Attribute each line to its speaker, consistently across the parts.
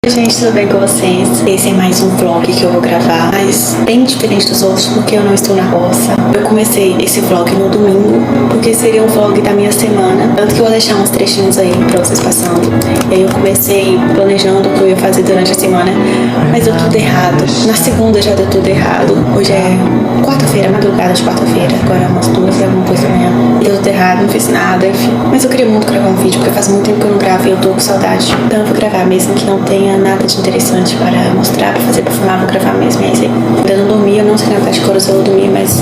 Speaker 1: Oi gente, tudo bem com vocês? Esse é mais um vlog que eu vou gravar, mas bem diferente dos outros porque eu não estou na roça. Eu comecei esse vlog no domingo, porque seria um vlog da minha semana, tanto que eu vou deixar uns trechinhos aí pra vocês passando. E aí eu comecei planejando o que eu ia fazer durante a semana, mas deu tudo errado. Na segunda já deu tudo errado. Hoje é quarta-feira, madrugada de quarta-feira, agora é umas 2 e alguma coisa da manhã. E deu tudo errado, não fiz nada, enfim. Mas eu queria muito gravar um vídeo, porque faz muito tempo que eu não gravo e eu tô com saudade. Então eu vou gravar, mesmo que não tenha nada de interessante para mostrar, para fazer, para filmar, vou gravar mesmo. E é isso aí. Ainda não dormi, eu não sei na verdade que horas eu vou dormir, mas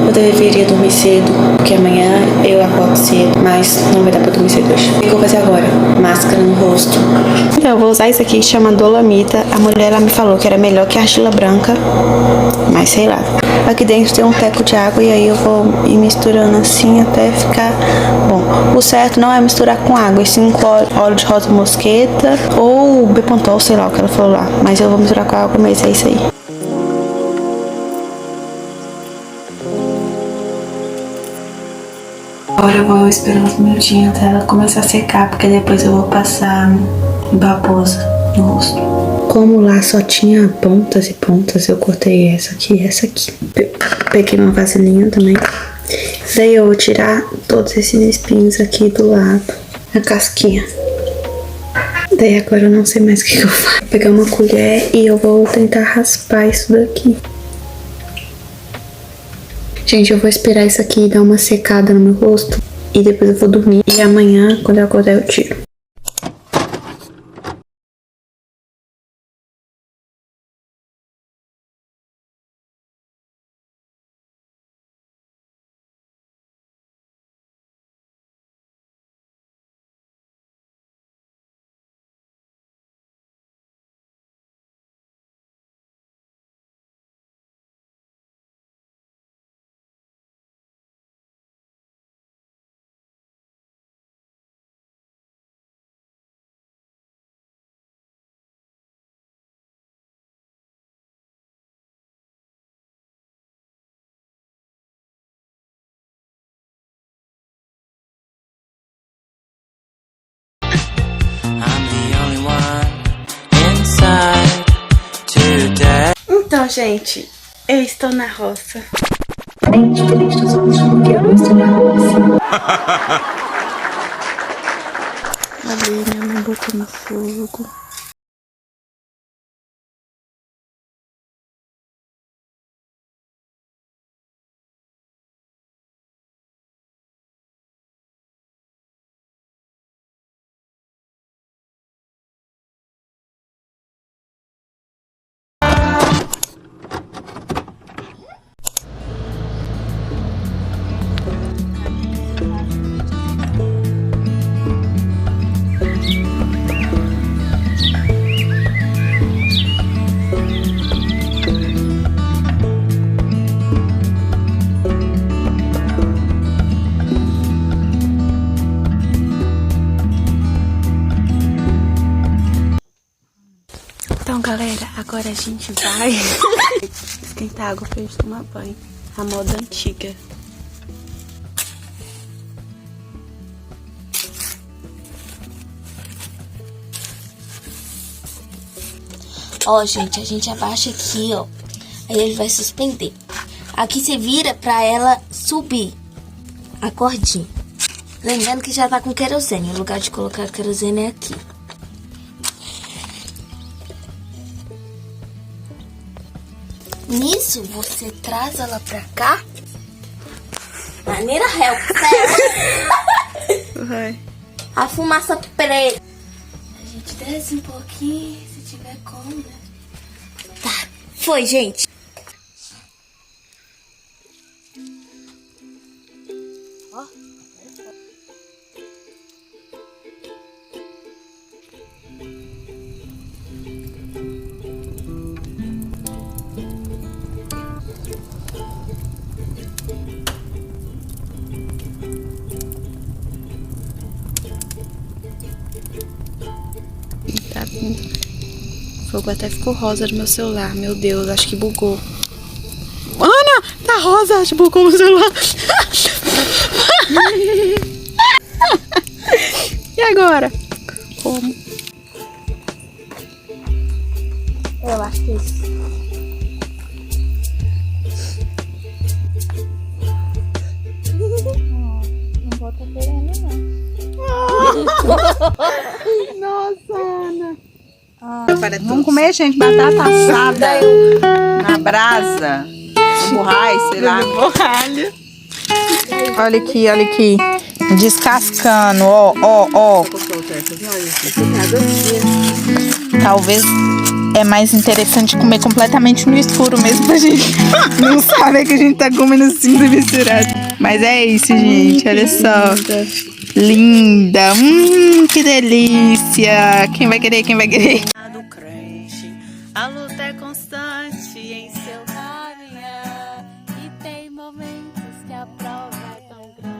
Speaker 1: eu deveria dormir cedo, porque amanhã eu acordo cedo, mas não vai dar pra dormir cedo hoje. O que eu vou fazer agora? Máscara no rosto. Então eu vou usar isso aqui que chama Dolomita. A mulher ela me falou que era melhor que a argila branca, mas sei lá. Aqui dentro tem um teco de água e aí eu vou ir misturando assim até ficar bom. O certo não é misturar com água, e sim com óleo de rosa mosqueta ou Bepantol, sei lá o que ela falou lá. Mas eu vou misturar com água, mas é isso aí. Agora eu vou esperar uns minutinhos até ela começar a secar, porque depois eu vou passar babosa no rosto. Como lá só tinha pontas e pontas, eu cortei essa aqui e essa aqui. Peguei uma vaselinha também. Daí eu vou tirar todos esses espinhos aqui do lado, a casquinha. Daí agora eu não sei mais o que eu faço. Vou pegar uma colher e eu vou tentar raspar isso daqui. Gente, eu vou esperar isso aqui dar uma secada no meu rosto e depois eu vou dormir. E amanhã, quando eu acordar, eu tiro. Então, gente, eu estou na roça. Bem diferente dos outros, porque eu não estou na roça. Ali, minha mãe botou no fogo. Então, galera, agora a gente vai esquentar água pra gente tomar banho. A moda antiga.
Speaker 2: Ó, gente, a gente abaixa aqui, ó. Aí ele vai suspender. Aqui você vira pra ela subir a cordinha. Lembrando que já tá com querosene. O lugar de colocar querosene é aqui. Nisso, você traz ela pra cá. Maneira help, certo?
Speaker 1: Vai.
Speaker 2: A fumaça preta. A gente desce um pouquinho, se tiver como, né? Tá, foi, gente. Ó.
Speaker 1: Tá bom. O fogo até ficou rosa no meu celular. Meu Deus, acho que bugou. Ana, tá rosa, acho que bugou meu celular. E agora? Como?
Speaker 2: Eu acho que é isso.
Speaker 3: Não vou estar querendo, não. Nossa, Ana. Vamos comer, gente, batata assada na brasa. Borralho, sei lá. Borralho. Olha aqui, olha aqui. Descascando, ó. Talvez é mais interessante comer completamente no escuro mesmo, pra gente não saber que a gente tá comendo assim misturado. Mas é isso, gente, olha só. Linda, que delícia. Quem vai querer, quem vai querer?
Speaker 1: Do crente, a luta é constante em seu caminhar, e tem momentos que a prova é tão grande.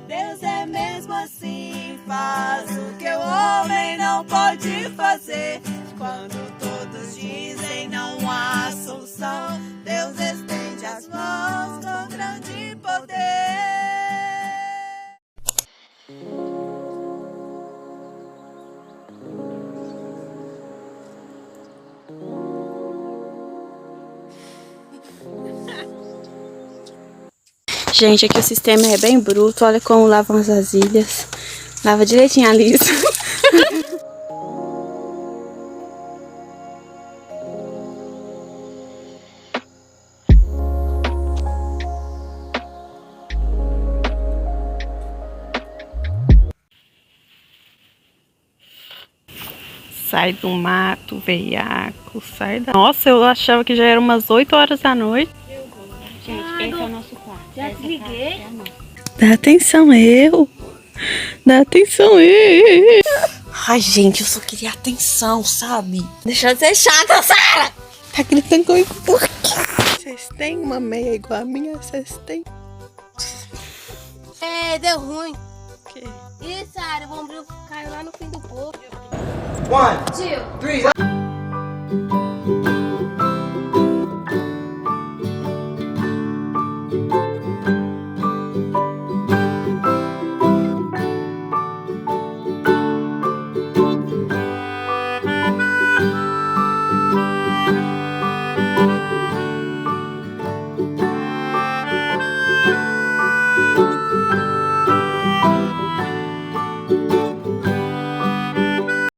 Speaker 1: Deus é mesmo assim, faz o que o homem não pode fazer. Quando todos dizem não há solução, Deus estende as mãos com grande poder. Gente, aqui o sistema é bem bruto. Olha como lavam as vasilhas. Lava direitinho a lisa. Sai do mato, veiaco, sai da... Nossa, eu achava que já era umas 8 horas da noite. Gente, esse é o nosso quarto.
Speaker 2: Já desliguei.
Speaker 1: Dá atenção, eu. Dá atenção, eu. Ai, gente, eu só queria atenção, sabe?
Speaker 2: Deixa de ser chata, Sara!
Speaker 1: Tá gritando comigo por quê? Vocês têm uma meia igual a minha? Vocês têm?
Speaker 2: É, deu ruim.
Speaker 1: O quê?
Speaker 2: Ih, Sara, o bombril caiu lá no fim do povo.
Speaker 4: 1, 2, 3.